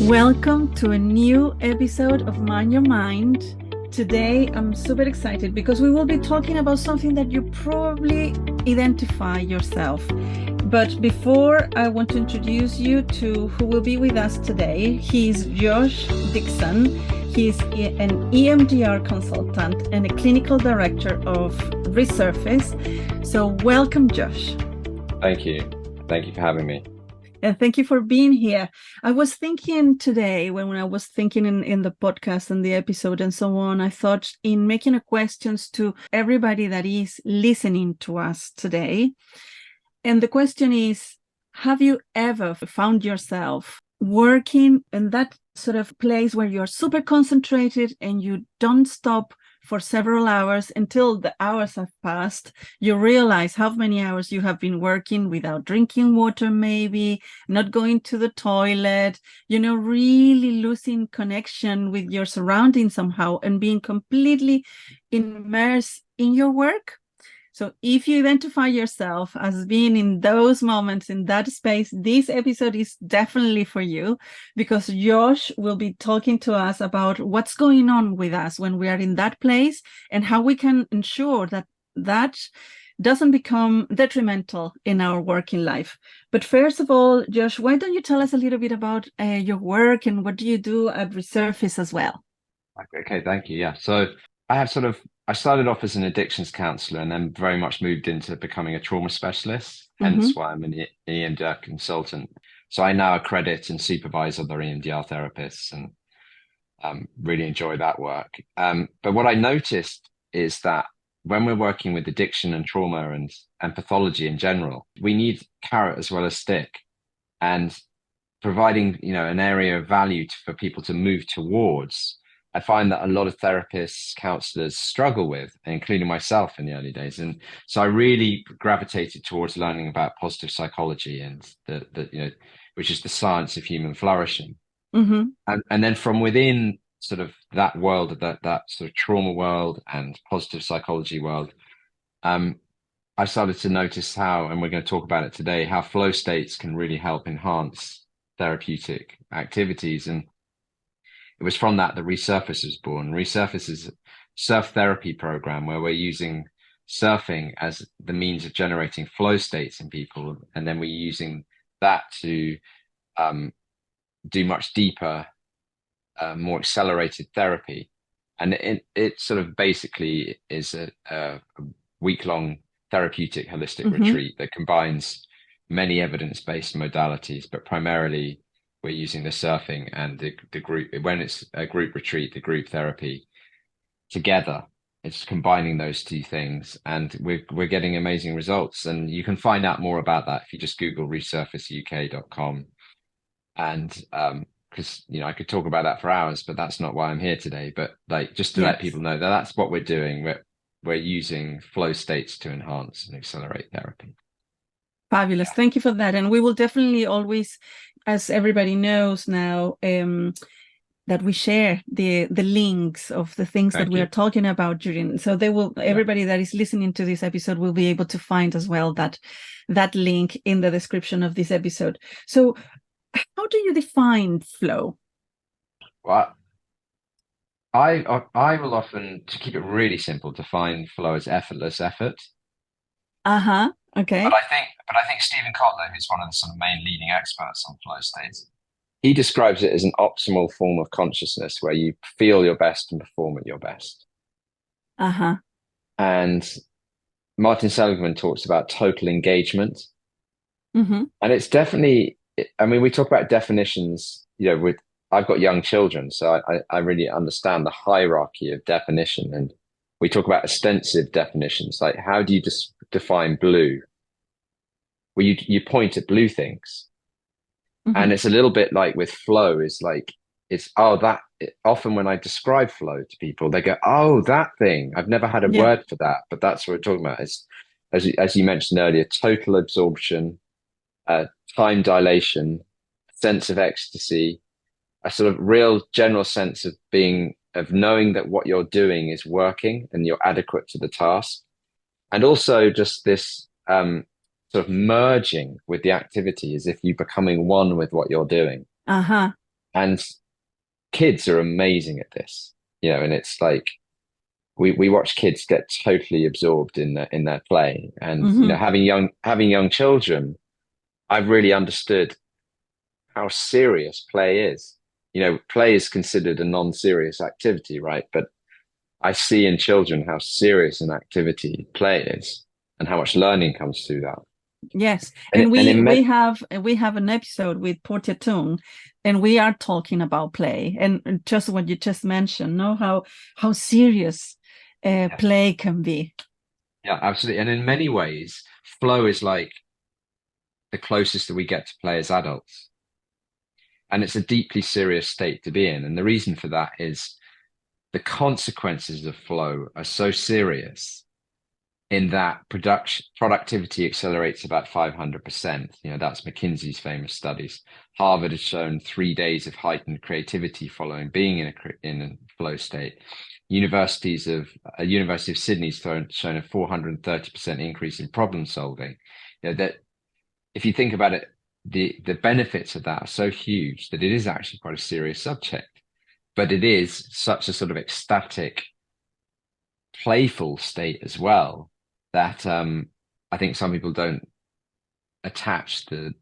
Welcome to a new episode of Mind Your Mind. Today, I'm super excited because we will be talking about something that you probably identify yourself. But before, I want to introduce you to who will be with us today. He's Josh Dickson. He's an EMDR consultant and a clinical director of Resurface. So welcome, Josh. Thank you. Thank you for having me. And thank you for being here. I was thinking today, when I was thinking in the podcast and the episode and so on, I thought in making a questions to everybody that is listening to us today. And the question is, have you ever found yourself working in that sort of place where you're super concentrated and you don't stop for several hours until the hours have passed? You realize how many hours you have been working without drinking water, maybe not going to the toilet, really losing connection with your surroundings somehow and being completely immersed in your work. So if you identify yourself as being in those moments, in that space, this episode is definitely for you, because Josh will be talking to us about what's going on with us when we are in that place and how we can ensure that that doesn't become detrimental in our working life. But first of all, Josh, why don't you tell us a little bit about your work and what do you do at Resurface as well? Okay, thank you. Yeah. So I started off as an addictions counselor and then very much moved into becoming a trauma specialist, hence why I'm an EMDR consultant. So I now accredit and supervise other EMDR therapists and really enjoy that work. But what I noticed is that when we're working with addiction and trauma and pathology in general, we need carrot as well as stick. And providing, an area of value for people to move towards, I find that a lot of therapists, counselors struggle with, including myself in the early days. And so I really gravitated towards learning about positive psychology and which is the science of human flourishing. And then from within sort of that world, that sort of trauma world and positive psychology world, I started to notice how, and we're going to talk about it today, how flow states can really help enhance therapeutic activities. And it was from that Resurface was born. Resurface is a surf therapy program where we're using surfing as the means of generating flow states in people. And then we're using that to do much deeper, more accelerated therapy. And it sort of basically is a week-long therapeutic holistic retreat that combines many evidence-based modalities, but primarily we're using the surfing and the group, when it's a group retreat, the group therapy together. It's combining those two things, and we're getting amazing results. And you can find out more about that if you just Google resurfaceuk.com. And because I could talk about that for hours, but that's not why I'm here today. But just to let people know that that's what we're doing. We're using flow states to enhance and accelerate therapy. Fabulous. Thank you for that. And we will definitely always, as everybody knows now, that we share the links of the things that we are talking about during. So they will, everybody that is listening to this episode will be able to find as well that link in the description of this episode. So how do you define flow? Well, I will often, to keep it really simple, define flow as effortless effort. Okay. But I think Stephen Kotler, who's one of the sort of main leading experts on flow states, he describes it as an optimal form of consciousness where you feel your best and perform at your best. And Martin Seligman talks about total engagement. And it's definitely, we talk about definitions, I've got young children, so I really understand the hierarchy of definition. And we talk about ostensive definitions, like how do you define blue? Well, you point at blue things. And it's a little bit like with flow, often when I describe flow to people, they go, oh, that thing. I've never had a word for that, but that's what we're talking about. It's, as you mentioned earlier, total absorption, time dilation, sense of ecstasy, a sort of real general sense of knowing that what you're doing is working and you're adequate to the task. And also just this sort of merging with the activity as if you're becoming one with what you're doing. And kids are amazing at this, and it's like we watch kids get totally absorbed in their play. And, Mm-hmm. having young children, I've really understood how serious play is. Play is considered a non-serious activity, right? But I see in children how serious an activity play is and how much learning comes through that. Yes, And and and we in we med have we have an episode with Portia Tung, and we are talking about play and just what you just mentioned. Know how serious yeah, play can be. yeah, absolutely. And in many ways, flow is like the closest that we get to play as adults. And it's a deeply serious state to be in. And the reason for that is the consequences of flow are so serious in that productivity accelerates about 500%. That's McKinsey's famous studies. Harvard has shown 3 days of heightened creativity following being in a flow state. University of Sydney's shown a 430% increase in problem solving. That if you think about it, the benefits of that are so huge that it is actually quite a serious subject. But it is such a sort of ecstatic, playful state as well that I think some people don't attach the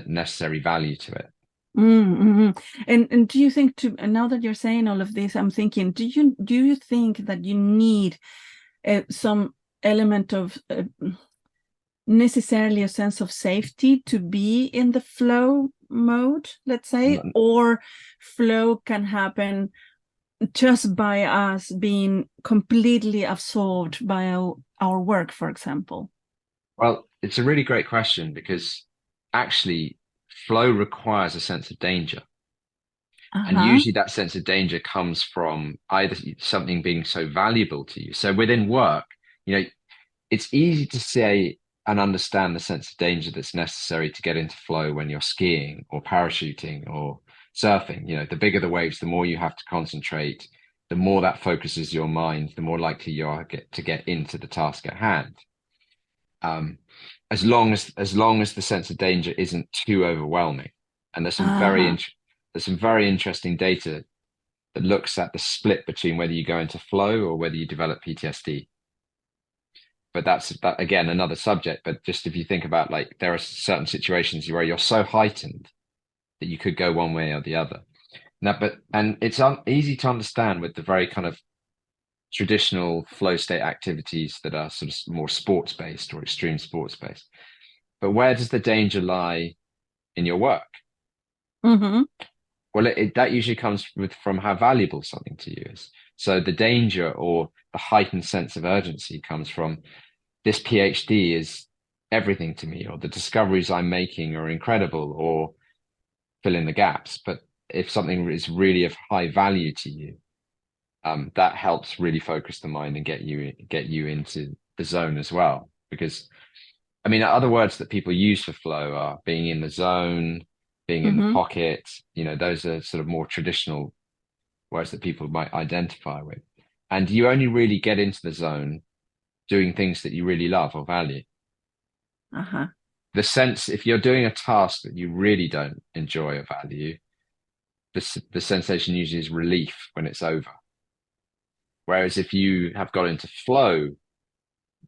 necessary value to it. Mm-hmm. And do you think and now that you're saying all of this, I'm thinking, do you think that you need some element of necessarily a sense of safety to be in the flow mode, let's say, or flow can happen just by us being completely absorbed by our work, for example? Well, it's a really great question because actually flow requires a sense of danger. And Uh-huh. usually that sense of danger comes from either something being so valuable to you. So within work, it's easy to say and understand the sense of danger that's necessary to get into flow when you're skiing or parachuting or surfing. The bigger the waves, the more you have to concentrate, the more that focuses your mind, the more likely you are to get into the task at hand. Um, as long as the sense of danger isn't too overwhelming. And Uh-huh. there's some very interesting data that looks at the split between whether you go into flow or whether you develop PTSD. But that's that again another subject. But just if you think about, like, there are certain situations where you're so heightened that you could go one way or the other. Now, and it's easy to understand with the very kind of traditional flow state activities that are sort of more sports based or extreme sports based. But where does the danger lie in your work? Mm-hmm. Well, that usually comes from how valuable something to you is. So the danger or the heightened sense of urgency comes from this PhD is everything to me, or the discoveries I'm making are incredible, or fill in the gaps. But if something is really of high value to you, that helps really focus the mind and get you into the zone as well. Because I mean, other words that people use for flow are being in the zone, being in the Mm-hmm. pocket. Those are sort of more traditional words that people might identify with. And you only really get into the zone doing things that you really love or value. Uh-huh. If you're doing a task that you really don't enjoy or value, the sensation usually is relief when it's over. Whereas if you have got into flow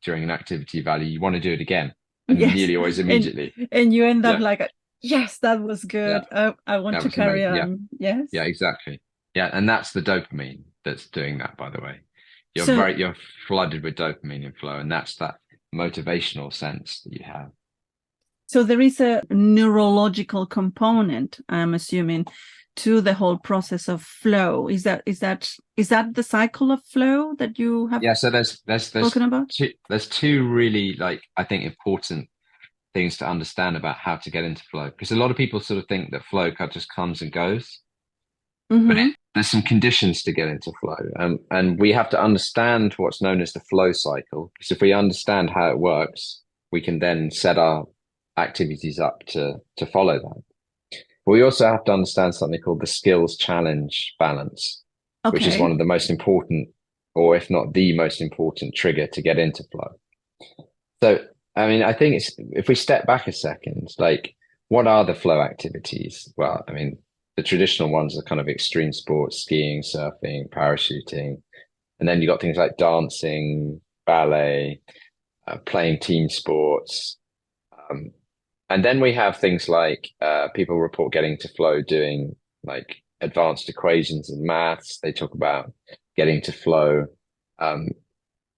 during an activity you value, you want to do it again, and Yes. nearly always and immediately. and you end up Yeah, like, yes, that was yeah, good. I want that to was carry amazing. Yeah, on. Yes. yeah, exactly. Yeah, and that's the dopamine that's doing that, by the way. So You're flooded with dopamine in flow, and that's that motivational sense that you have. So there is a neurological component, I'm assuming, to the whole process of flow. Is that the cycle of flow that you have Yeah, so there's spoken about? two really, like, I think, important things to understand about how to get into flow, because a lot of people sort of think that flow just comes and goes, but Mm-hmm. there's some conditions to get into flow, and we have to understand what's known as the flow cycle, because if we understand how it works, we can then set our activities up to follow that. But we also have to understand something called the skills challenge balance, which is one Okay. of the most important, or if not the most important, trigger to get into flow. So, I mean, I think if we step back a second, like, what are the flow activities? Well, I mean, the traditional ones are kind of extreme sports, skiing, surfing, parachuting. And then you got things like dancing, ballet, playing team sports. Um, and then we have things like people report getting to flow doing like advanced equations in maths. They talk about getting to flow, um,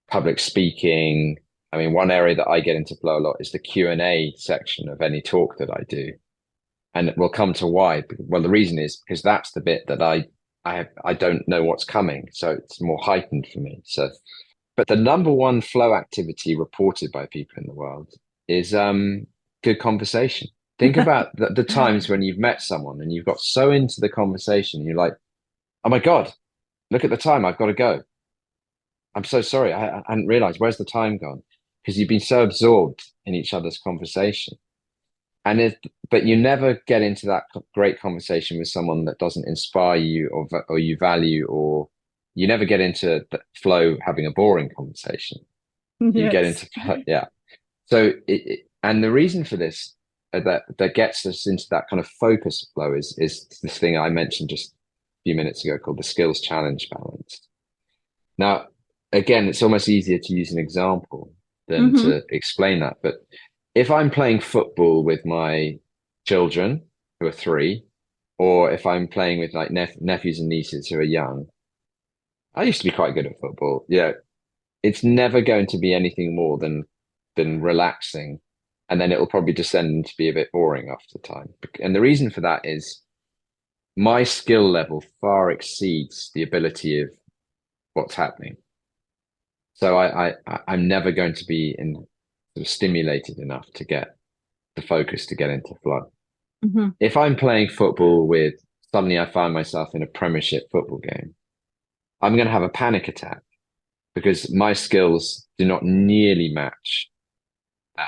public speaking. I mean, one area that I get into flow a lot is the Q&A section of any talk that I do. And we'll come to why. Well, the reason is because that's the bit that I don't know what's coming. So it's more heightened for me. So, but the number one flow activity reported by people in the world is good conversation. Think about the times when you've met someone and you've got so into the conversation, you're like, oh my God, look at the time, I've got to go. I'm so sorry, I hadn't realized. Where's the time gone? Because you've been so absorbed in each other's conversation. And but you never get into that great conversation with someone that doesn't inspire you or you value, or you never get into the flow having a boring conversation. You get Yes. into, yeah. So and the reason for this that gets us into that kind of focus flow is this thing I mentioned just a few minutes ago called the skills challenge balance. Now, again, it's almost easier to use an example than Mm-hmm. to explain that. But if I'm playing football with my children who are 3, or if I'm playing with like nephews and nieces who are young, I used to be quite good at football. Yeah, it's never going to be anything more than relaxing, and then it'll probably descend to be a bit boring after time. And the reason for that is my skill level far exceeds the ability of what's happening. So I'm never going to be in sort of stimulated enough to get the focus to get into flow. Mm-hmm. If I'm playing football with suddenly I find myself in a Premiership football game, I'm going to have a panic attack because my skills do not nearly match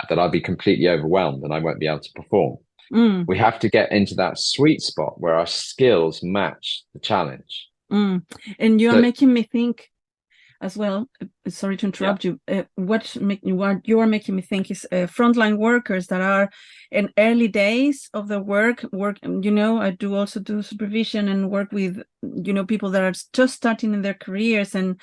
that I'll be completely overwhelmed and I won't be able to perform. Mm. We have to get into that sweet spot where our skills match the challenge. Mm. And you're So making me think as well. Sorry to yeah, interrupt you. What you are making me think is frontline workers that are in early days of the work. I do also do supervision and work with people that are just starting in their careers, and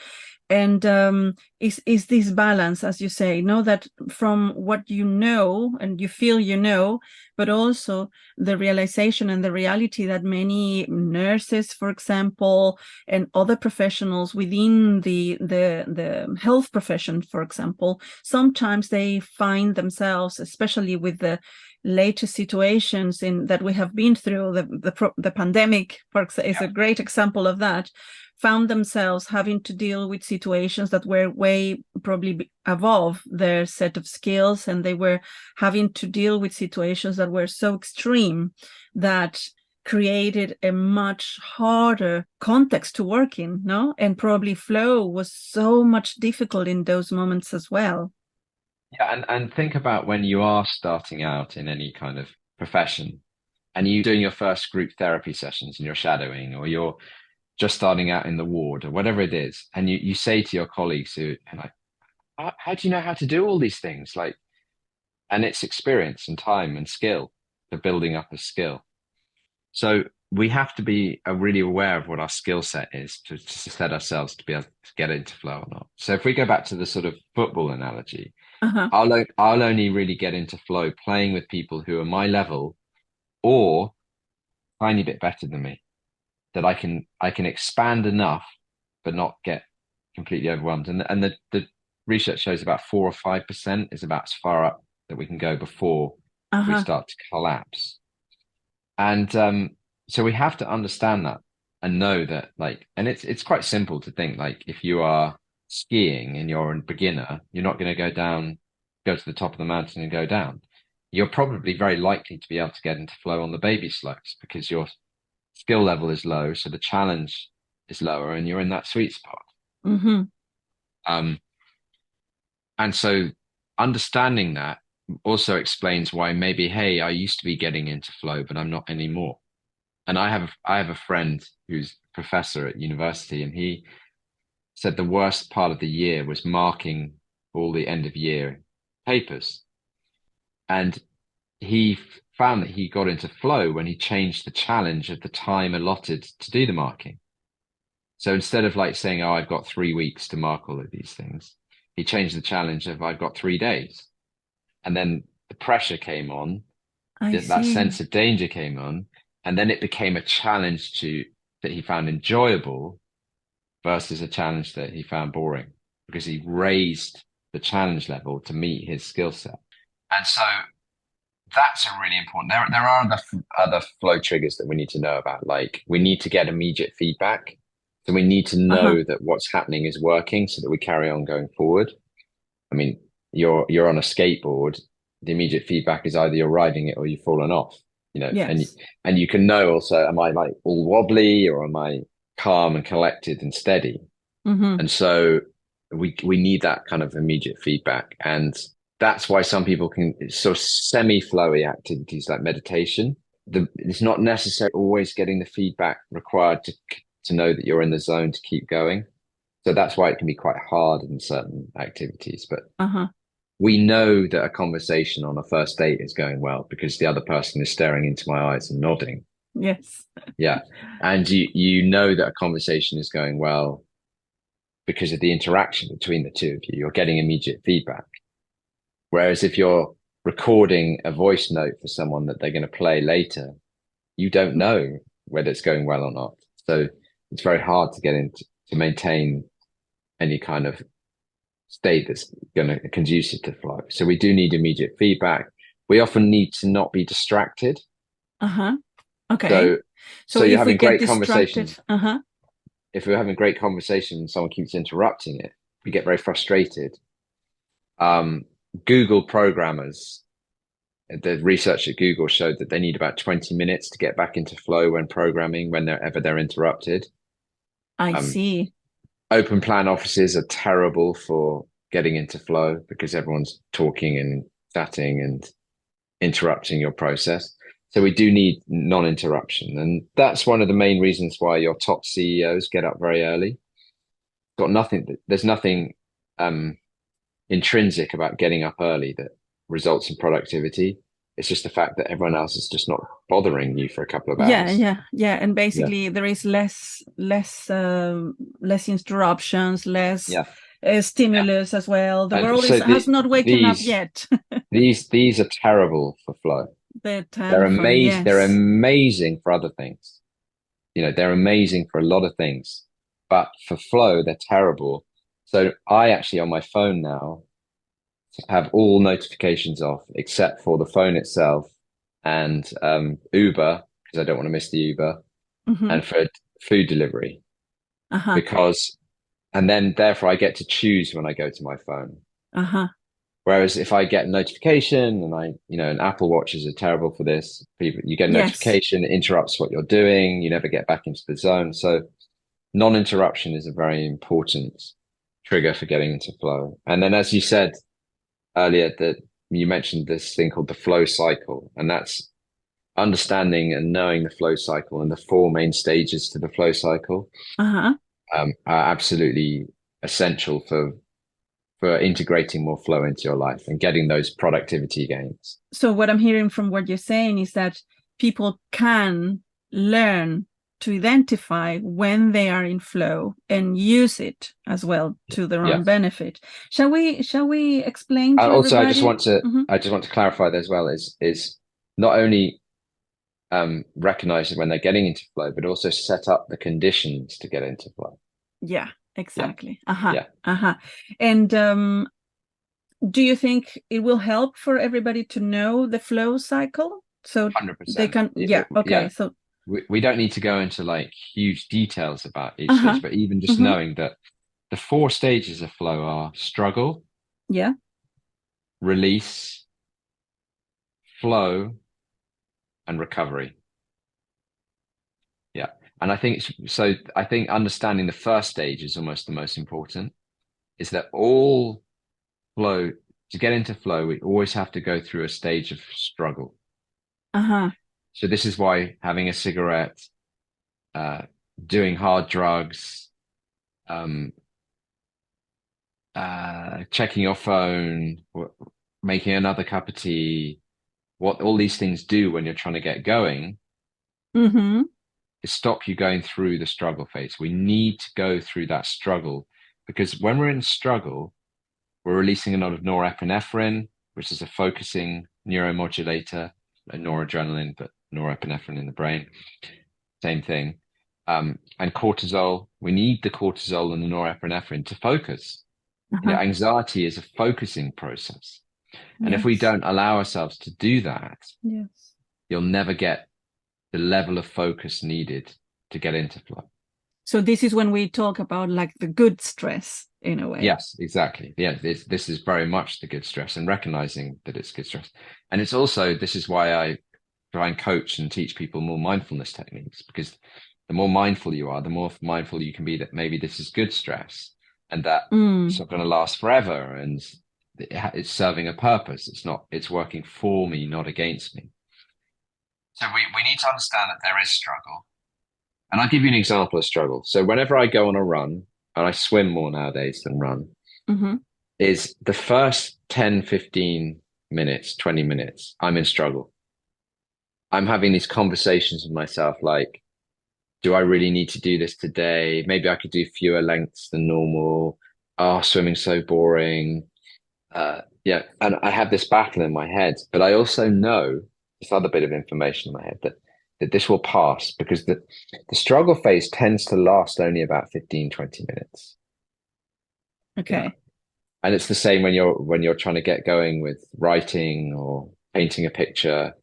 is this balance, as you say, know that from what you know and you feel but also the realization and the reality that many nurses, for example, and other professionals within the health profession, for example, sometimes they find themselves, especially with the latest situations in that we have been through, the pandemic is a great example of that, found themselves having to deal with situations that were way probably above their set of skills, and they were having to deal with situations that were so extreme that created a much harder context to work in, no? And probably flow was so much difficult in those moments as well. yeah, and think about when you are starting out in any kind of profession and you doing your first group therapy sessions and you're shadowing, or you're just starting out in the ward or whatever it is, and you say to your colleagues who are like, how do you know how to do all these things? Like, and it's experience and time and skill, the building up of skill. So we have to be really aware of what our skill set is to set ourselves to be able to get into flow or not. So if we go back to the sort of football analogy, Uh-huh. I'll only really get into flow playing with people who are my level or a tiny bit better than me, that I can expand enough but not get completely overwhelmed. And the research shows about 4 or 5% is about as far up that we can go before we Uh-huh. start to collapse. And so we have to understand that and know that, like, and it's quite simple to think, like, if you are skiing and you're a beginner, you're not going to go to the top of the mountain and go down. You're probably very likely to be able to get into flow on the baby slopes because your skill level is low, so the challenge is lower, and you're in that sweet spot. Mm-hmm. Um, and so understanding that also explains why maybe, hey, I used to be getting into flow, but I'm not anymore. And I have a friend who's a professor at university, and he said the worst part of the year was marking all the end of year papers. And he found that he got into flow when he changed the challenge of the time allotted to do the marking. So instead of like saying, oh, I've got 3 weeks to mark all of these things, he changed the challenge of I've got 3 days. And then the pressure came on, I that see. sense of danger came on, and then it became a challenge that he found enjoyable versus a challenge that he found boring because he raised the challenge level to meet his skill set. And so that's a really important. There are other flow triggers that we need to know about. Like we need to get immediate feedback. So we need to Uh-huh. know that what's happening is working so that we carry on going forward. I mean, you're on a skateboard. The immediate feedback is either you're riding it or you've fallen off, Yes. and you can know also, am I like all wobbly or am I calm and collected and steady? Mm-hmm. And so we need that kind of immediate feedback. And that's why some people can sort of semi-flowy activities like meditation. It's not necessarily always getting the feedback required to know that you're in the zone to keep going. So that's why it can be quite hard in certain activities. But Uh-huh. we know that a conversation on a first date is going well because the other person is staring into my eyes and nodding. Yes. Yeah. And you know that a conversation is going well because of the interaction between the two of you. You're getting immediate feedback. Whereas if you're recording a voice note for someone that they're going to play later, you don't know whether it's going well or not. So it's very hard to get into to maintain any kind of state that's going to conducive to flow. So we do need immediate feedback. We often need to not be distracted. Uh-huh. Okay. So So you're if we having get great distracted, conversation. uh-huh. If we're having great conversation and someone keeps interrupting it, we get very frustrated. Um, Google programmers, the research at Google showed that they need about 20 minutes to get back into flow when programming, whenever they're interrupted. I Um, see. Open plan offices are terrible for getting into flow because everyone's talking and chatting and interrupting your process. So we do need non-interruption. And that's one of the main reasons why your top CEOs get up very early. There's nothing intrinsic about getting up early that results in productivity. It's just the fact that everyone else is just not bothering you for a couple of Yeah, hours. yeah, yeah. And Yeah. basically there is less interruptions, less Yeah. Yeah. stimulus as well. The And world so has not waken up yet. these are terrible for flow. The They're telephone, amazing. They're yes. amazing for other things. They're amazing for a lot of things, but for flow, they're terrible. So I actually on my phone now have all notifications off except for the phone itself and Uber because I don't want to miss the Uber Mm-hmm. and for food delivery Uh-huh. because and then therefore I get to choose when I go to my phone. Uh-huh. Whereas if I get a notification and and Apple Watches are terrible for this, you get a Yes. notification, it interrupts what you're doing, you never get back into the zone. So non-interruption is a very important trigger for getting into flow. And then, as you said earlier, that you mentioned this thing called the flow cycle, and that's understanding and knowing the flow cycle and the four main stages to the flow cycle Uh-huh. are absolutely essential for integrating more flow into your life and getting those productivity gains. So what I'm hearing from what you're saying is that people can learn to identify when they are in flow and use it as well to their Yeah. own benefit. Shall we explain to Also, everybody? Mm-hmm. I just want to clarify there as well is not only recognize when they're getting into flow, but also set up the conditions to get into flow. Yeah, Yeah. exactly. Uh-huh. Yeah. Uh-huh. And do you think it will help for everybody to know the flow cycle? So they 100%. can, yeah, okay. Yeah. So, We don't need to go into like huge details about each uh-huh. stage, but even just Mm-hmm. knowing that the four stages of flow are struggle, Yeah. release, flow, and recovery. Yeah. And I think understanding the first stage is almost the most important, is that all flow, to get into flow, we always have to go through a stage of struggle. Uh-huh. So this is why having a cigarette, uh, doing hard drugs, um, checking your phone, making another cup of tea, what all these things do when you're trying to get going Mm-hmm. is stop you going through the struggle phase. We need to go through that struggle because when we're in struggle, we're releasing a lot of norepinephrine, which is a focusing neuromodulator, like noradrenaline, but norepinephrine in the brain. Same thing. And cortisol, we need the cortisol and the norepinephrine to focus. Uh-huh. Anxiety is a focusing process. And if we Yes. don't allow ourselves to do that, Yes. you'll never get the level of focus needed to get into flow. So this is when we talk about like the good stress in a way. Yes, exactly. Yeah, this is very much the good stress and recognizing that it's good stress. And it's also, this is why I try and coach and teach people more mindfulness techniques, because the more mindful you are, the more mindful you can be that maybe this is good stress and that it's Mm. not going to last forever and it's serving a purpose. It's working for me, not against me. So we need to understand that there is struggle. And I'll give you an example of struggle. So whenever I go on a run, and I swim more nowadays than run, Mm-hmm. is the first 10, 15 minutes, 20 minutes, I'm in struggle. I'm having these conversations with myself like, do I really need to do this today? Maybe I could do fewer lengths than normal. Oh, swimming's so boring. Yeah. And I have this battle in my head, but I also know this other bit of information in my head that this will pass because the struggle phase tends to last only about 15, 20 minutes. Yeah. Okay. And it's the same when you're trying to get going with writing or painting a picture,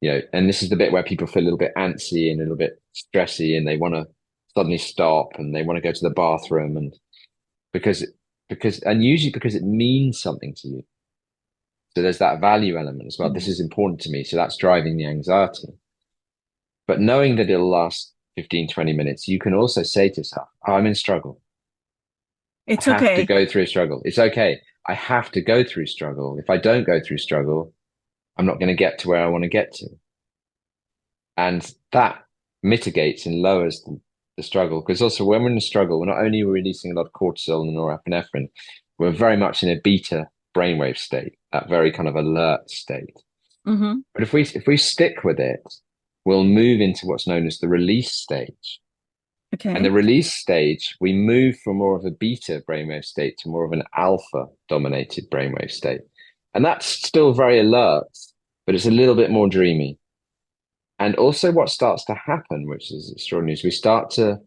and this is the bit where people feel a little bit antsy and a little bit stressy and they want to suddenly stop and they want to go to the bathroom and usually because it means something to you. So there's that value element as well. This is important to me. So that's driving the anxiety. But knowing that it'll last 15, 20 minutes, you can also say to yourself, oh, I'm in struggle. I It's have to okay. go through struggle. It's okay. I have to go through struggle. If I don't go through struggle, I'm not going to get to where I want to get to. And that mitigates and lowers the struggle. Because also when we're in a struggle, we're not only releasing a lot of cortisol and norepinephrine, we're very much in a beta brainwave state, that very kind of alert state. Mm-hmm. But if we stick with it, we'll move into what's known as the release stage. And the Okay. release stage, we move from more of a beta brainwave state to more of an alpha dominated brainwave state. And that's still very alert, but it's a little bit more dreamy. And also what starts to happen, which is extraordinary, is we start to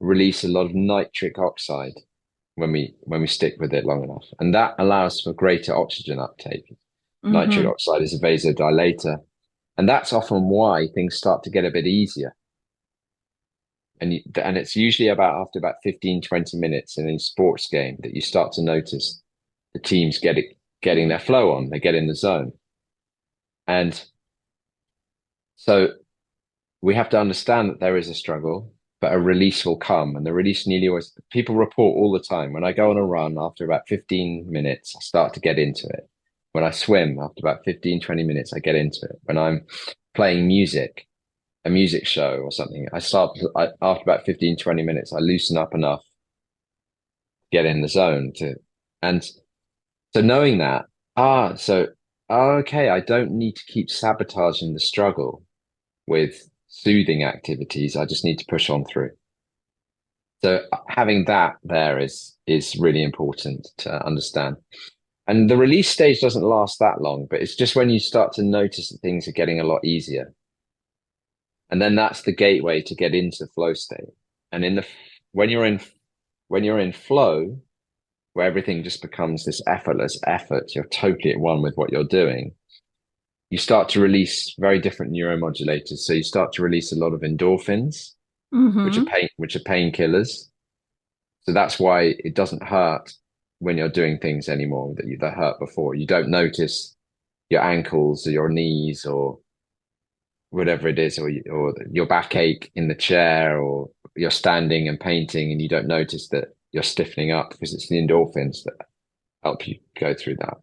release a lot of nitric oxide when we stick with it long enough. And that allows for greater oxygen uptake. Nitric Mm-hmm. oxide is a vasodilator. And that's often why things start to get a bit easier. And it's usually after about 15, 20 minutes in a sports game that you start to notice the teams getting their flow on, they get in the zone. And so we have to understand that there is a struggle, but a release will come. And the release nearly always, people report all the time. When I go on a run, after about 15 minutes, I start to get into it. When I swim, after about 15, 20 minutes, I get into it. When I'm playing music, a music show or something, after about 15, 20 minutes, I loosen up enough, get in the zone and so knowing that, okay, I don't need to keep sabotaging the struggle with soothing activities. I just need to push on through. So having that there is really important to understand. And the release stage doesn't last that long, but it's just when you start to notice that things are getting a lot easier. And then that's the gateway to get into flow state. And when you're in flow, where everything just becomes this effortless effort, you're totally at one with what you're doing. You start to release very different neuromodulators. So you start to release a lot of endorphins, which are Mm-hmm. painkillers. So that's why it doesn't hurt when you're doing things anymore that hurt before. You don't notice your ankles or your knees or whatever it is, or your backache in the chair, or you're standing and painting and you don't notice that you're stiffening up because it's the endorphins that help you go through that.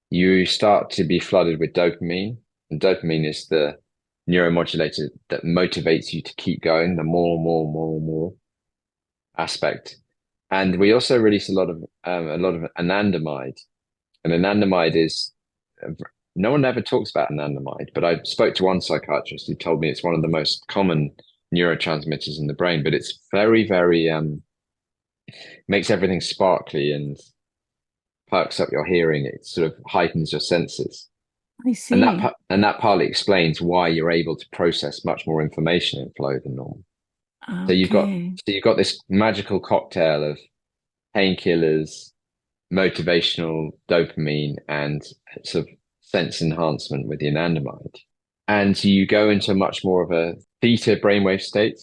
You start to be flooded with dopamine, and dopamine is the neuromodulator that motivates you to keep going, the more aspect. And we also release a lot of anandamide, and anandamide is no one ever talks about anandamide, but I spoke to one psychiatrist who told me it's one of the most common neurotransmitters in the brain, but it's very, very makes everything sparkly and perks up your hearing. It sort of heightens your senses. I And see. that partly explains why you're able to process much more information in flow than normal. So Okay. you've got this magical cocktail of painkillers, motivational dopamine, and sort of sense enhancement with the anandamide. And you go into much more of a theta brainwave state,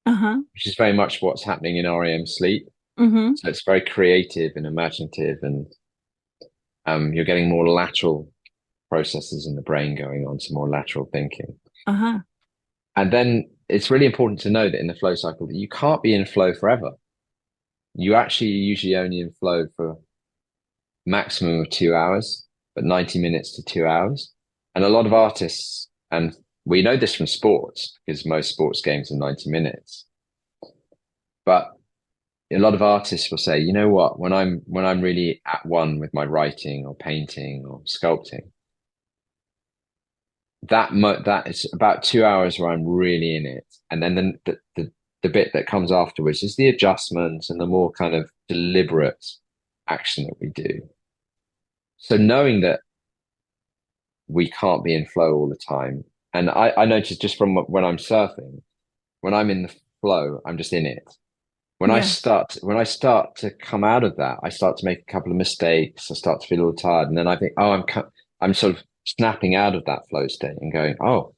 Uh-huh. which is very much what's happening in REM sleep. Mm-hmm. So it's very creative and imaginative, and you're getting more lateral processes in the brain going on, some more lateral thinking. Uh-huh. And then it's really important to know that in the flow cycle that you can't be in flow forever. You actually usually only in flow for maximum of 2 hours, but 90 minutes to 2 hours. And a lot of artists, and we know this from sports because most sports games are 90 minutes. But a lot of artists will say, you know what, when I'm really at one with my writing or painting or sculpting, that is about 2 hours where I'm really in it. And then the bit that comes afterwards is the adjustments and the more kind of deliberate action that we do. So knowing that we can't be in flow all the time. And I noticed just from when I'm surfing, when I'm in the flow, I'm just in it. Yes. When I start to come out of that, I start to make a couple of mistakes. I start to feel a little tired, and then I think, oh, I'm sort of snapping out of that flow state and going, oh,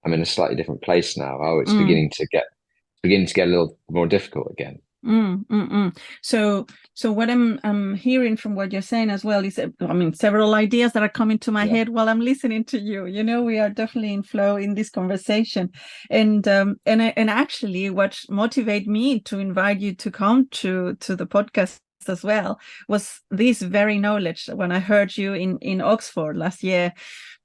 I'm in a slightly different place now. Oh, Mm. beginning to get a little more difficult again. Mm, mm, mm. So what I'm hearing from what you're saying as well is, I mean, several ideas that are coming to my Yeah, head while I'm listening to you. You know, we are definitely in flow in this conversation, and actually, what motivated me to invite you to come to the podcast as well was this very knowledge when I heard you in Oxford last year,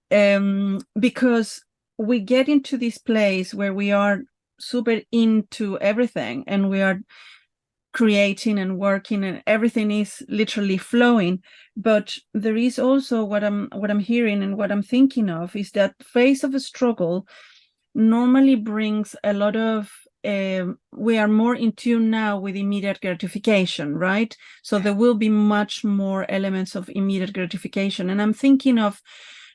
because we get into this place where we are super into everything and we are creating and working and everything is literally flowing, but there is also what I'm hearing and what I'm thinking of is that phase of a struggle normally brings a lot of we are more in tune now with immediate gratification, right? So there will be much more elements of immediate gratification, and I'm thinking of,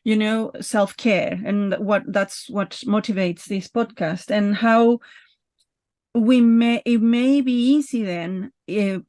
you know, self-care, and that's what motivates this podcast, and how it may be easy then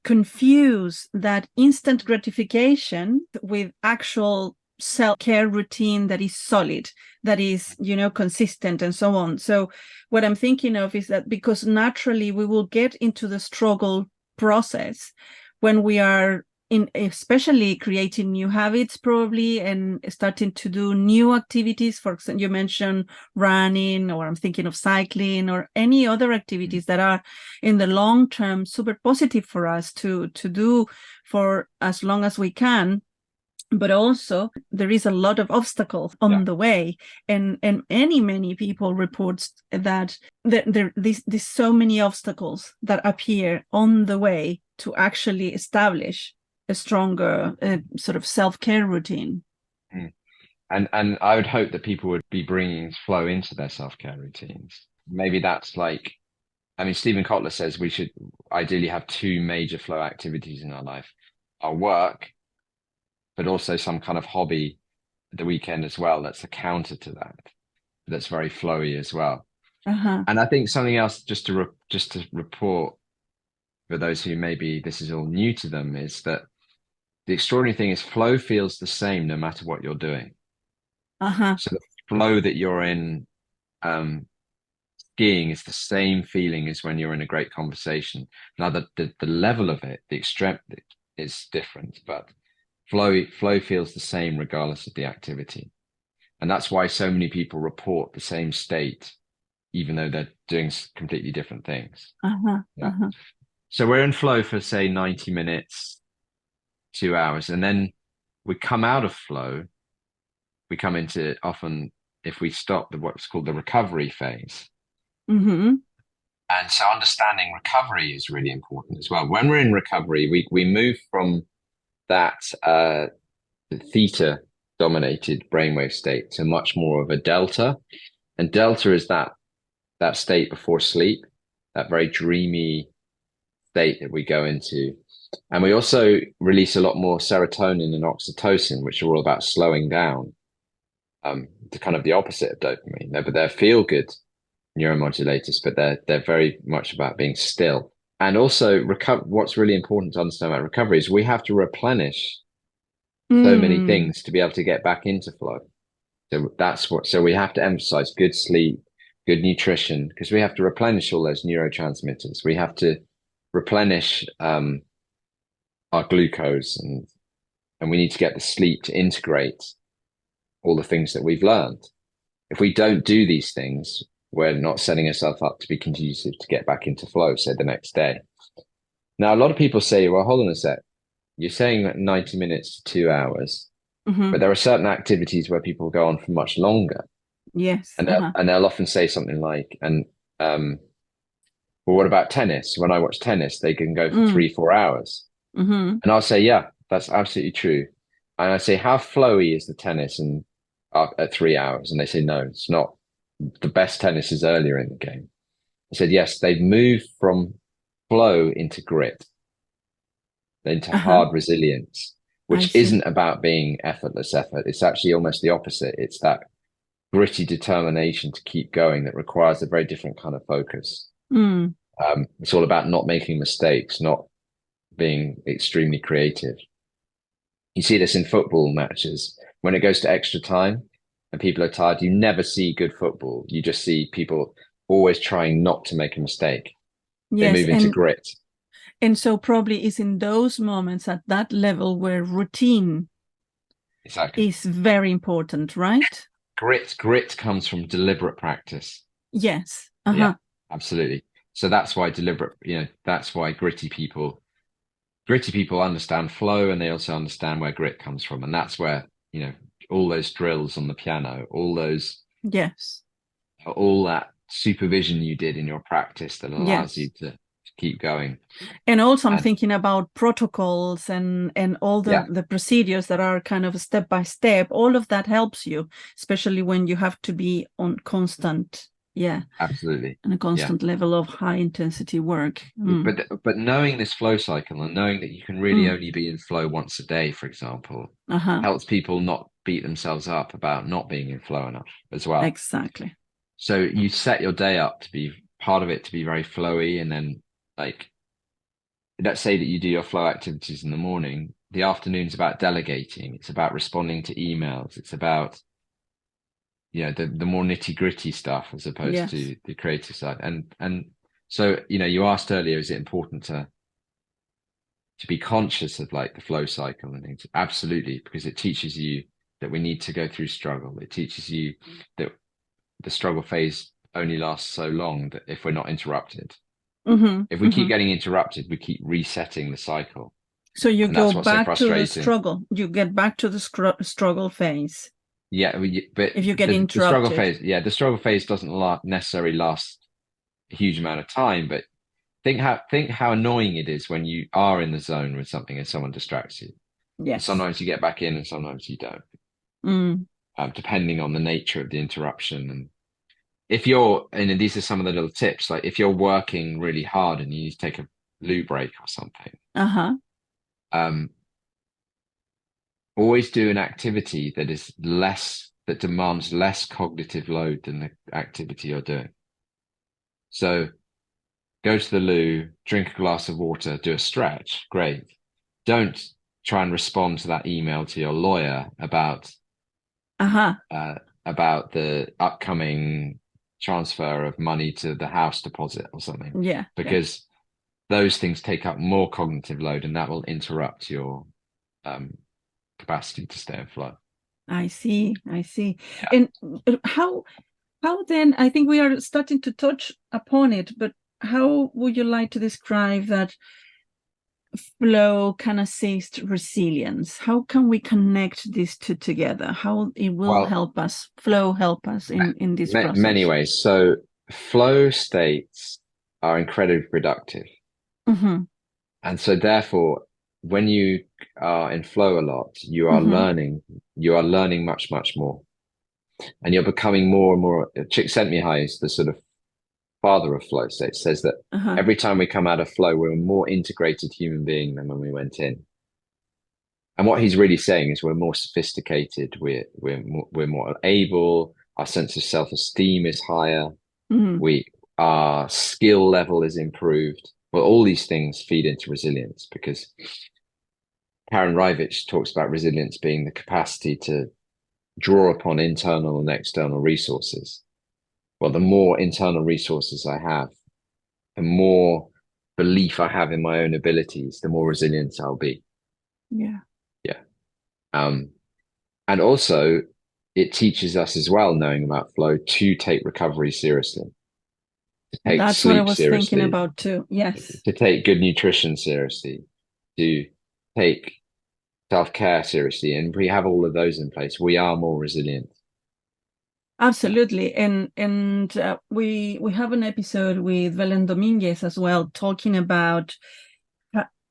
confuse that instant gratification with actual self-care routine that is solid, that is, you know, consistent and so on. So what I'm thinking of is that because naturally we will get into the struggle process when we are in, especially creating new habits probably and starting to do new activities. For example, you mentioned running, or I'm thinking of cycling or any other activities that are in the long term super positive for us to do for as long as we can. But also there is a lot of obstacles yeah. on the way, and many people reports that there's so many obstacles that appear on the way to actually establish a stronger sort of self-care routine. Mm. And I would hope that people would be bringing flow into their self-care routines. Maybe that's like, I mean, Stephen Kotler says we should ideally have two major flow activities in our life: our work, but also some kind of hobby at the weekend as well. That's a counter to that. That's very flowy as well. Uh-huh. And I think something else just to report for those who maybe this is all new to them is that the extraordinary thing is flow feels the same no matter what you're doing. Uh-huh. So the flow that you're in skiing is the same feeling as when you're in a great conversation. Now the level of it, the extreme is different, but flow feels the same regardless of the activity. And that's why so many people report the same state, even though they're doing completely different things. Uh-huh. Yeah. Uh-huh. So we're in flow for say 90 minutes, 2 hours, and then we come out of flow. We come into often if we stop what's called the recovery phase. Mm-hmm. And so understanding recovery is really important as well. When we're in recovery, we move from that theta dominated brainwave state to much more of a delta. And delta is that state before sleep, that very dreamy state that we go into. And we also release a lot more serotonin and oxytocin, which are all about slowing down, to kind of the opposite of dopamine. They're feel good neuromodulators, but they're very much about being still. And also, what's really important to understand about recovery is we have to replenish so many Mm. things to be able to get back into flow. So we have to emphasize good sleep, good nutrition, because we have to replenish all those neurotransmitters. We have to replenish our glucose, and we need to get the sleep to integrate all the things that we've learned. If we don't do these things, we're not setting ourselves up to be conducive to get back into flow, say the next day. Now, a lot of people say, well, hold on a sec. You're saying that 90 minutes to 2 hours, Mm-hmm. but there are certain activities where people go on for much longer. Yes. And they'll often say something like, well, what about tennis? When I watch tennis, they can go for Mm. 3, 4 hours. Mm-hmm. And I'll say, yeah, that's absolutely true. And I say, how flowy is the tennis and at 3 hours? And they say, no, it's not. The best tennis is earlier in the game. I said, yes, they've moved from flow into grit, into Uh-huh. hard resilience, I which see. isn't about being effortless effort. It's actually almost the opposite. It's that gritty determination to keep going that requires a very different kind of focus. Mm. It's all about not making mistakes, not being extremely creative. You see this in football matches. When it goes to extra time and people are tired, you never see good football. You just see people always trying not to make a mistake. They Yes. move into grit. And so probably is in those moments at that level where routine Exactly. is very important, right? Grit comes from deliberate practice. Yes. Yeah, Uh-huh. absolutely. So that's why that's why gritty people understand flow, and they also understand where grit comes from. And that's where, all those drills on the piano, Yes. all that supervision you did in your practice that allows you Yes. to keep going. And also I'm And thinking about protocols and all yeah, the procedures that are kind of step by step. All of that helps you, especially when you have to be on constant, absolutely. and a Yeah. constant level of high intensity work. Mm. But knowing this flow cycle and knowing that you can really Mm. only be in flow once a day, for example, Uh-huh. helps people not beat themselves up about not being in flow enough as well. Exactly. So you set your day up to be part of it to be very flowy, and then, like, let's say that you do your flow activities in the morning. The afternoon's about delegating. It's about responding to emails. It's about, the more nitty gritty stuff as opposed Yes. to the creative side. And so, you asked earlier, is it important to be conscious of like the flow cycle and things? Absolutely, because it teaches you that we need to go through struggle. It teaches you that the struggle phase only lasts so long that if we're not interrupted, Mm-hmm. if we keep Mm-hmm. getting interrupted, we keep resetting the cycle. So you And go that's what's so back to the frustrating. struggle. You get back to the struggle phase Yeah, but if you get the struggle interrupted. phase, the struggle phase doesn't necessarily last a huge amount of time, but think how annoying it is when you are in the zone with something and someone distracts you. And Yes. sometimes you get back in and sometimes you don't, Mm. depending on the nature of the interruption. And if you're, and these are some of the little tips, like if you're working really hard and you need to take a loo break or something, Uh-huh. um, always do an activity that demands less cognitive load than the activity you're doing. So go to the loo, drink a glass of water, do a stretch. Great. Don't try and respond to that email to your lawyer Uh-huh. uh, about the upcoming transfer of money to the house deposit or something, Yeah. Yeah. because those things take up more cognitive load, and that will interrupt your um, capacity to stay in flow. I see. I see. Yeah. And how then, I think we are starting to touch upon it, but how would you like to describe that flow can assist resilience? How can we connect these two together? How it will Well, help us, flow help us in this many process? ways. So flow states are incredibly productive. Mm-hmm. And so therefore, when you are in flow a lot, you are Mm-hmm. learning you are learning much, much more. And you're becoming more and more. Csikszentmihalyi is the sort of father of flow state, says that every time we come out of flow, we're a more integrated human being than when we went in. And what he's really saying is we're more sophisticated, we're more able, our sense of self-esteem is higher, our skill level is improved. Well, all these things feed into resilience, because Karen Rivich talks about resilience being the capacity to draw upon internal and external resources. Well, the more internal resources I have, the more belief I have in my own abilities, the more resilient I'll be. Yeah. Yeah. And also it teaches us as well, knowing about flow, to take recovery seriously, to take That's what I sleep was seriously, thinking about too. Yes. to take good nutrition seriously, to take self-care seriously. And we have all of those in place, we are more resilient. Absolutely. And we have an episode with Velen Dominguez as well, talking about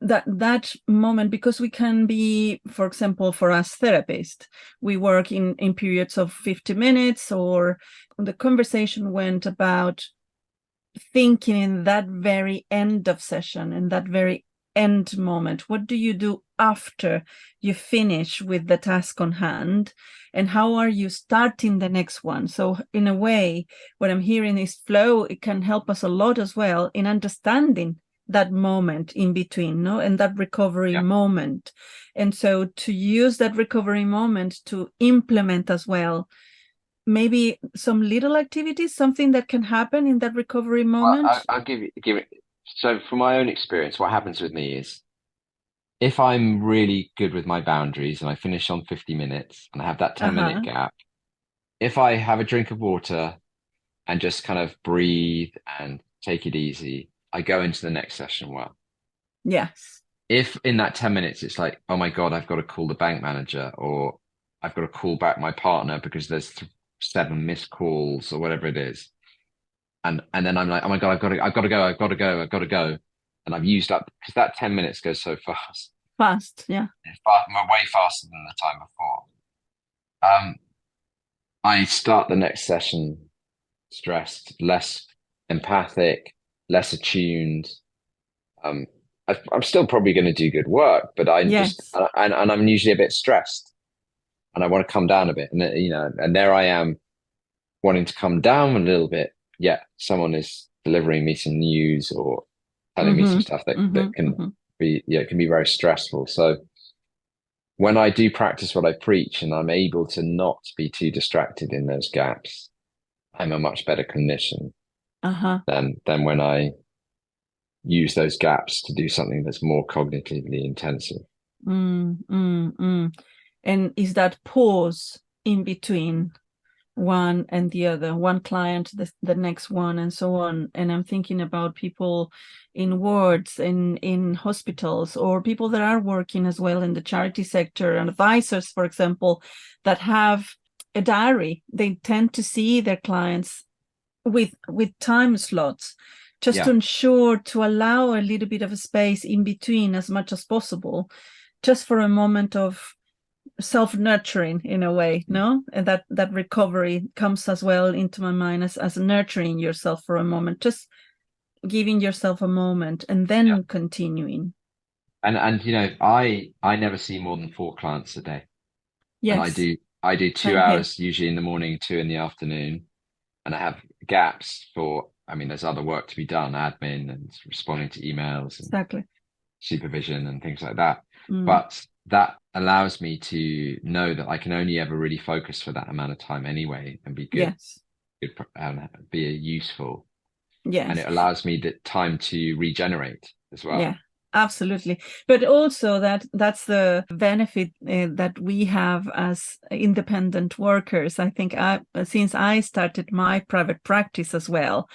that moment, because we can be, for example, for us therapists, we work in periods of 50 minutes, or the conversation went about thinking in that very end of session, in that very end moment, what do you do after you finish with the task on hand, and how are you starting the next one? So in a way, what I'm hearing is flow, it can help us a lot as well in understanding that moment in between, no, and that recovery moment. And so to use that recovery moment to implement as well, maybe some little activities, something that can happen in that recovery moment. Well, I'll give it. So from my own experience, what happens with me is, if I'm really good with my boundaries and I finish on 50 minutes and I have that 10-minute gap, if I have a drink of water and just kind of breathe and take it easy, I go into the next session well. Yes. If in that 10 minutes it's like, oh my God, I've got to call the bank manager, or I've got to call back my partner because there's 7 missed calls or whatever it is. And then I'm like, oh my God, I've got to go. And I've used up, because that 10 minutes goes so fast. Yeah. Way faster than the time before. I start the next session stressed, less empathic, less attuned. I'm still probably going to do good work, but I'm usually a bit stressed, and I want to come down a bit. And and there I am wanting to come down a little bit. Yeah, someone is delivering me some news or telling me some stuff that can be, it can be very stressful. So when I do practice what I preach and I'm able to not be too distracted in those gaps, I'm a much better clinician than when I use those gaps to do something that's more cognitively intensive. And is that pause in between one and the other, one client, the next one, and so on? And I'm thinking about people in wards, in hospitals, or people that are working as well in the charity sector, and advisors, for example, that have a diary. They tend to see their clients with time slots, just to ensure to allow a little bit of a space in between as much as possible, just for a moment of self-nurturing in a way, no? And that recovery comes as well into my mind as nurturing yourself for a moment, just giving yourself a moment and then continuing. And I never see more than 4 clients a day. Yes. And I do 2 hours usually in the morning, 2 in the afternoon, and I have gaps for, there's other work to be done, admin and responding to emails and supervision and things like that. But that allows me to know that I can only ever really focus for that amount of time anyway, and be good, be useful. Yes. And it allows me the time to regenerate as well. Yeah, absolutely. But also that's the benefit that we have as independent workers. I think since I started my private practice as well,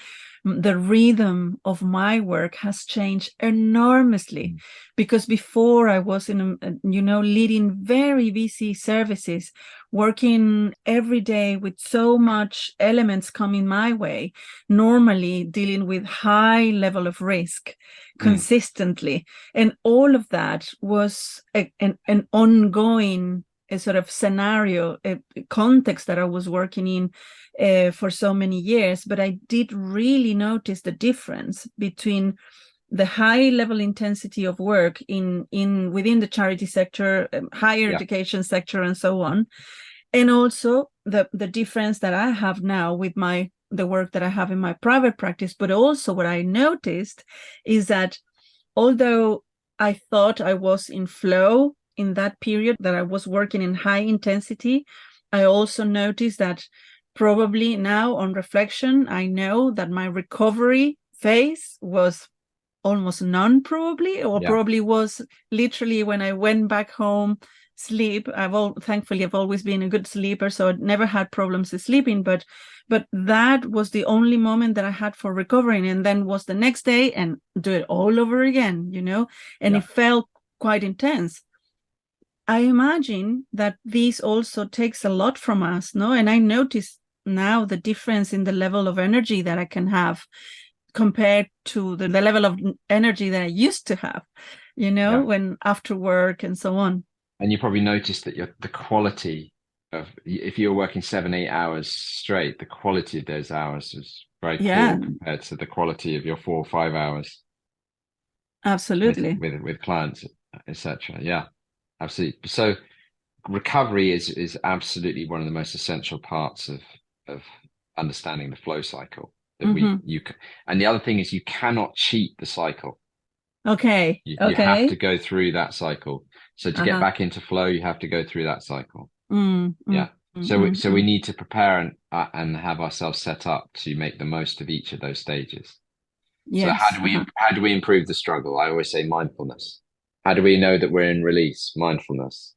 the rhythm of my work has changed enormously, because before I was leading very busy services, working every day with so much elements coming my way, normally dealing with high level of risk consistently. And all of that was an ongoing a sort of scenario, a context that I was working in for so many years, but I did really notice the difference between the high level intensity of work in within the charity sector, higher education sector, and so on, and also the difference that I have now with the work that I have in my private practice. But also what I noticed is that although I thought I was in flow in that period that I was working in high intensity, I also noticed that probably now on reflection, I know that my recovery phase was almost none, probably, or probably was literally when I went back home, sleep. Thankfully I've always been a good sleeper, so I never had problems with sleeping, but that was the only moment that I had for recovering, and then was the next day and do it all over again, and it felt quite intense. I imagine that this also takes a lot from us, no? And I notice now the difference in the level of energy that I can have compared to the level of energy that I used to have, when after work and so on. And you probably noticed that the quality of, if you're working 7-8 hours straight, the quality of those hours is very poor compared to the quality of your 4 or 5 hours. Absolutely. With clients, etc. Yeah, absolutely. So recovery is absolutely one of the most essential parts of understanding the flow cycle. That and the other thing is you cannot cheat the cycle. Okay. You have to go through that cycle. So to get back into flow, you have to go through that cycle. So we need to prepare and have ourselves set up to make the most of each of those stages. So how do we improve the struggle? I always say mindfulness. How do we know that we're in release? Mindfulness.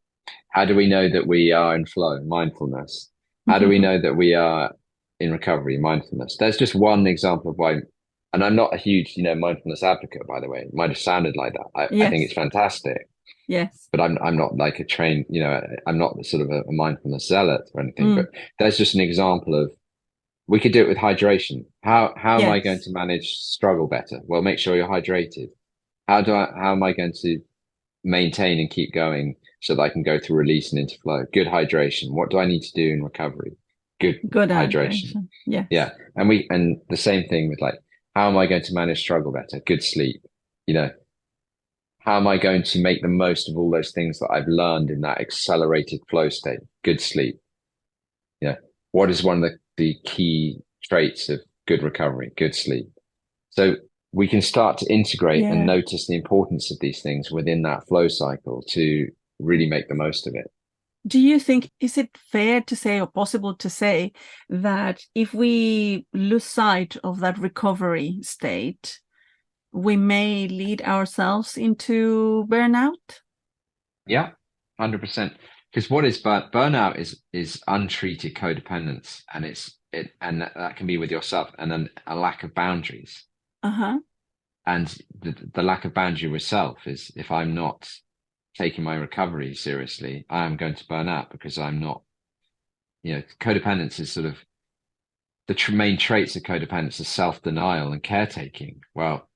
How do we know that we are in flow? Mindfulness. How do we know that we are in recovery? Mindfulness. There's just one example of why, and I'm not a huge, mindfulness advocate, by the way. It might have sounded like that. I think it's fantastic. Yes. But I'm not like a trained, I'm not sort of a mindfulness zealot or anything. But there's just an example of, we could do it with hydration. How am I going to manage struggle better? Well, make sure you're hydrated. How am I going to maintain and keep going so that I can go through release and into flow? Good hydration. What do I need to do in recovery? Good hydration. Yes. Yeah. And the same thing with how am I going to manage struggle better? Good sleep. How am I going to make the most of all those things that I've learned in that accelerated flow state? Good sleep. What is one of the key traits of good recovery? Good sleep. So we can start to integrate and notice the importance of these things within that flow cycle to really make the most of it. Do you think, is it fair to say or possible to say that if we lose sight of that recovery state, we may lead ourselves into burnout? Yeah, 100%. Because what is burnout is untreated codependence, and that can be with yourself, and then a lack of boundaries. And the lack of boundary with self is, if I'm not taking my recovery seriously, I am going to burn out because I'm not, codependence is sort of the main traits of codependence are self-denial and caretaking. Well,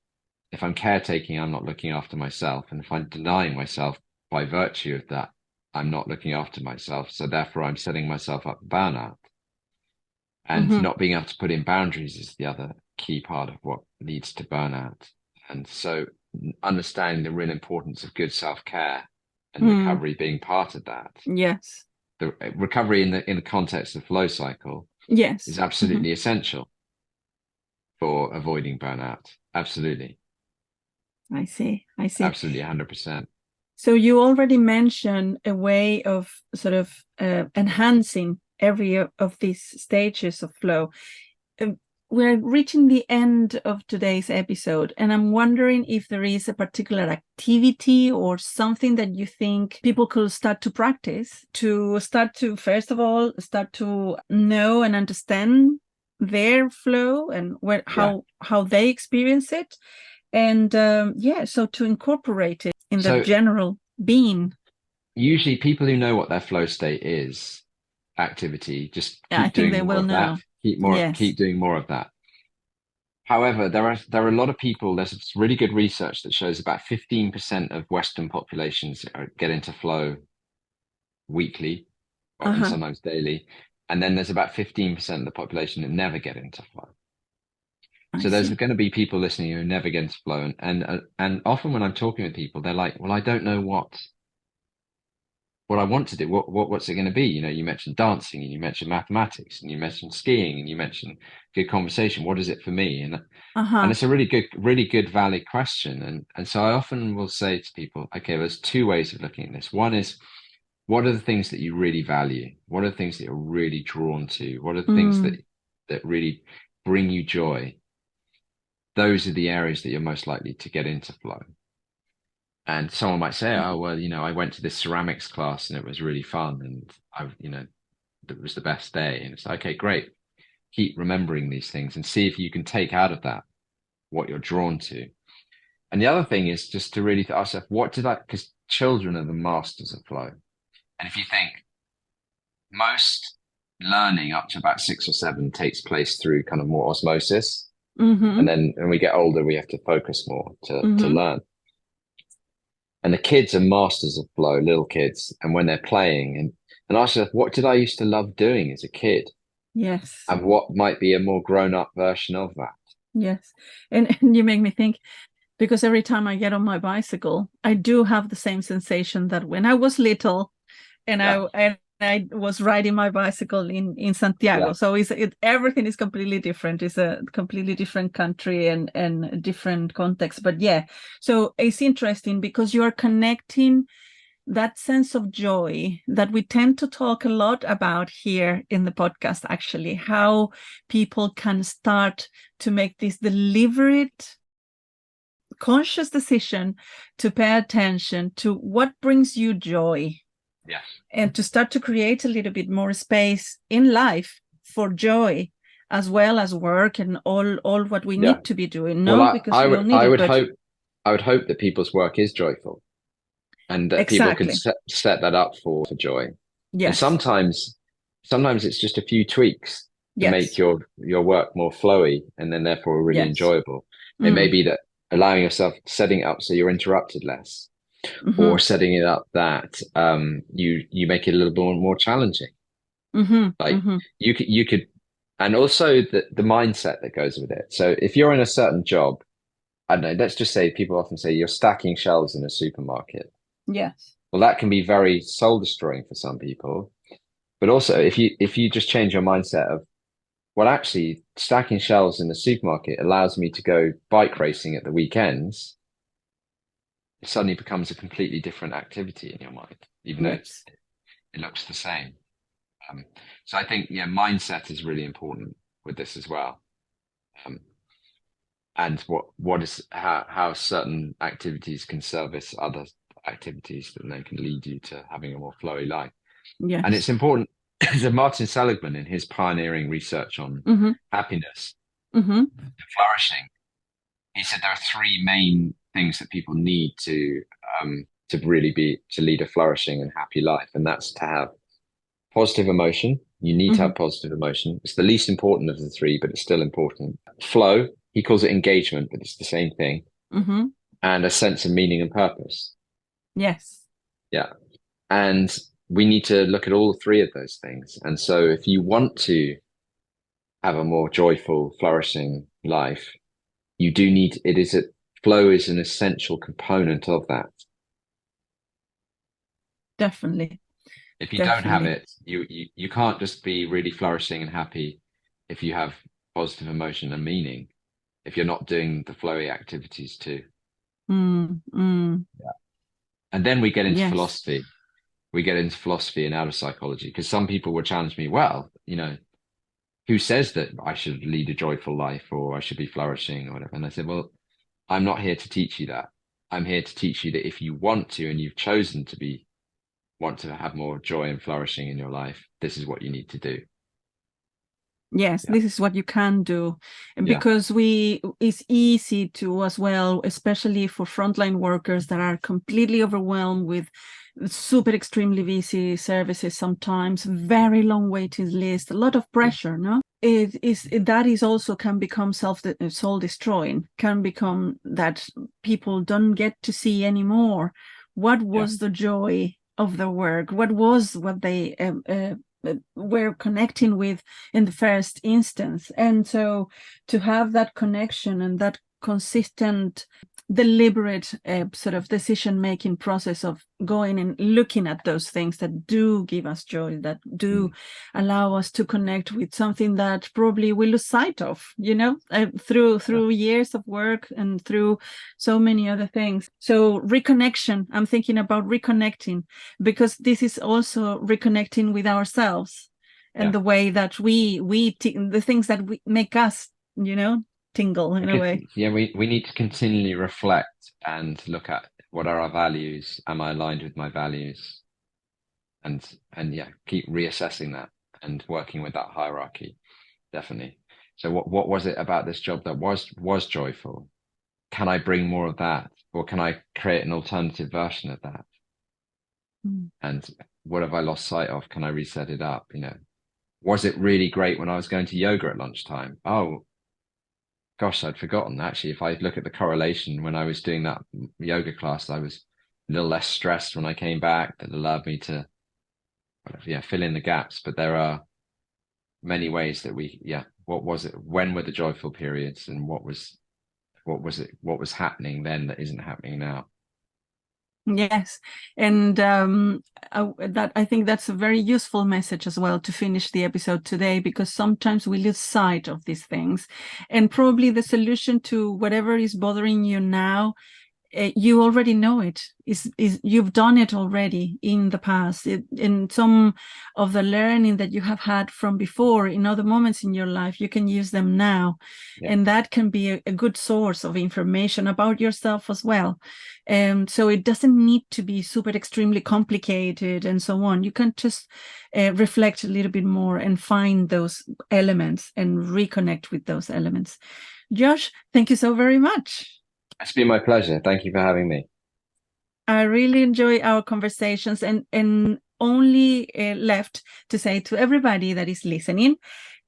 if I'm caretaking, I'm not looking after myself. And if I'm denying myself by virtue of that, I'm not looking after myself. So therefore, I'm setting myself up for burnout. And not being able to put in boundaries is the other key part of what leads to burnout. And so understanding the real importance of good self-care and recovery being part of that. Yes. The recovery in the context of flow cycle is absolutely essential for avoiding burnout. Absolutely. I see. Absolutely, 100%. So you already mentioned a way of sort of enhancing every of these stages of flow. We're reaching the end of today's episode, and I'm wondering if there is a particular activity or something that you think people could start to practice to first of all, start to know and understand their flow and how they experience it. And so to incorporate it in the general being. Usually people who know what their flow state is, activity, just keep doing more of that. Keep doing more of that. However, there are a lot of people, there's really good research that shows about 15% of Western populations get into flow weekly and sometimes daily. And then there's about 15% of the population that never get into flow. So there's going to be people listening who never get into flow. And often when I'm talking with people, they're like, well, I don't know what I want to do. What's it going to be? You know, you mentioned dancing and you mentioned mathematics and you mentioned skiing and you mentioned good conversation. What is it for me? And it's a really good, valid question. And so I often will say to people, okay, there's two ways of looking at this. One is, what are the things that you really value? What are the things that you're really drawn to? What are the things that really bring you joy? Those are the areas that you're most likely to get into flow. And someone might say, oh, well, you know, I went to this ceramics class and it was really fun. And it was the best day. And it's like, okay, great. Keep remembering these things and see if you can take out of that what you're drawn to. And the other thing is just to really ask yourself, because children are the masters of flow. And if you think most learning up to about 6 or 7 takes place through kind of more osmosis. And then when we get older, we have to focus more to learn. And the kids are masters of flow, little kids. And when they're playing and ask yourself, what did I used to love doing as a kid? Yes. And what might be a more grown-up version of that? Yes. And you make me think, because every time I get on my bicycle, I do have the same sensation that when I was little and I was riding my bicycle in Santiago. So everything is completely different. It's a completely different country and a different context. But so it's interesting because you are connecting that sense of joy that we tend to talk a lot about here in the podcast, actually, how people can start to make this deliberate, conscious decision to pay attention to what brings you joy. Yes. And to start to create a little bit more space in life for joy, as well as work and all what we need to be doing. I would hope that people's work is joyful, and that people can set that up for joy. Yes. And sometimes it's just a few tweaks to make your work more flowy, and then therefore really enjoyable. It may be that allowing yourself, setting it up so you're interrupted less. Or setting it up that you make it a little bit more challenging. You could, and also the mindset that goes with it. So if you're in a certain job, I don't know, let's just say people often say you're stacking shelves in a supermarket. Yes. Well, that can be very soul destroying for some people. But also if you just change your mindset of, well, actually stacking shelves in the supermarket allows me to go bike racing at the weekends. It suddenly becomes a completely different activity in your mind, even though it looks the same. So I think, mindset is really important with this as well. And how certain activities can service other activities that then can lead you to having a more flowy life. Yes. And it's important. So Martin Seligman, in his pioneering research on happiness and flourishing, he said there are 3 main things that people need to lead a flourishing and happy life, and that's to have positive emotion. You need to have positive emotion. It's the least important of the 3, but it's still important. Flow, he calls it engagement, but it's the same thing. And a sense of meaning and purpose. Yes. Yeah. And we need to look at all 3 of those things. And so if you want to have a more joyful, flourishing life, you do need, flow is an essential component of that. Definitely. If you don't have it, you can't just be really flourishing and happy if you have positive emotion and meaning, if you're not doing the flowy activities too. Yeah. And then we get into philosophy. We get into philosophy and outer psychology, because some people would challenge me, well, who says that I should lead a joyful life or I should be flourishing or whatever? And I said, well, I'm not here to teach you that. I'm here to teach you that if you want to, and you've chosen to want to have more joy and flourishing in your life, this is what you need to do. Yes, this is what you can do. Because it's easy to, as well, especially for frontline workers that are completely overwhelmed with super extremely busy services, sometimes very long waiting list, a lot of pressure, no? That is also can become soul destroying, can become that people don't get to see anymore what was the joy of the work? What was what they were connecting with in the first instance? And so to have that connection and that consistent, deliberate sort of decision-making process of going and looking at those things that do give us joy, that do allow us to connect with something that probably we lose sight of, through years of work and through so many other things. So reconnection, I'm thinking about reconnecting, because this is also reconnecting with ourselves and the way that the things that make us, tingle in a way. Yeah, we need to continually reflect and look at what are our values. Am I aligned with my values? And yeah, keep reassessing that and working with that hierarchy. Definitely. So what was it about this job that was joyful? Can I bring more of that? Or can I create an alternative version of that? And what have I lost sight of? Can I reset it up? Was it really great when I was going to yoga at lunchtime? Oh, gosh, I'd forgotten. Actually, if I look at the correlation, when I was doing that yoga class, I was a little less stressed when I came back. That allowed me to, fill in the gaps. But there are many ways that what was it? When were the joyful periods, and what was it? What was happening then that isn't happening now? Yes, and I think that's a very useful message as well to finish the episode today, because sometimes we lose sight of these things, and probably the solution to whatever is bothering you now, you already know it. Is you've done it already in the past, in some of the learning that you have had from before in other moments in your life. You can use them now, and that can be a good source of information about yourself as well. So it doesn't need to be super extremely complicated and so on. You can just reflect a little bit more and find those elements and reconnect with those elements. Josh, thank you so very much. It's been my pleasure. Thank you for having me. I really enjoy our conversations, and only left to say to everybody that is listening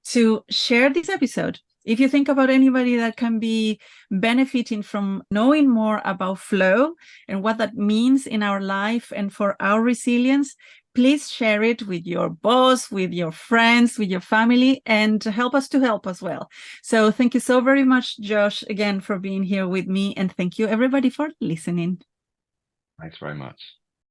to share this episode. If you think about anybody that can be benefiting from knowing more about flow and what that means in our life and for our resilience, please share it with your boss, with your friends, with your family, and help us to help as well. So thank you so very much, Josh, again, for being here with me. And thank you, everybody, for listening. Thanks very much.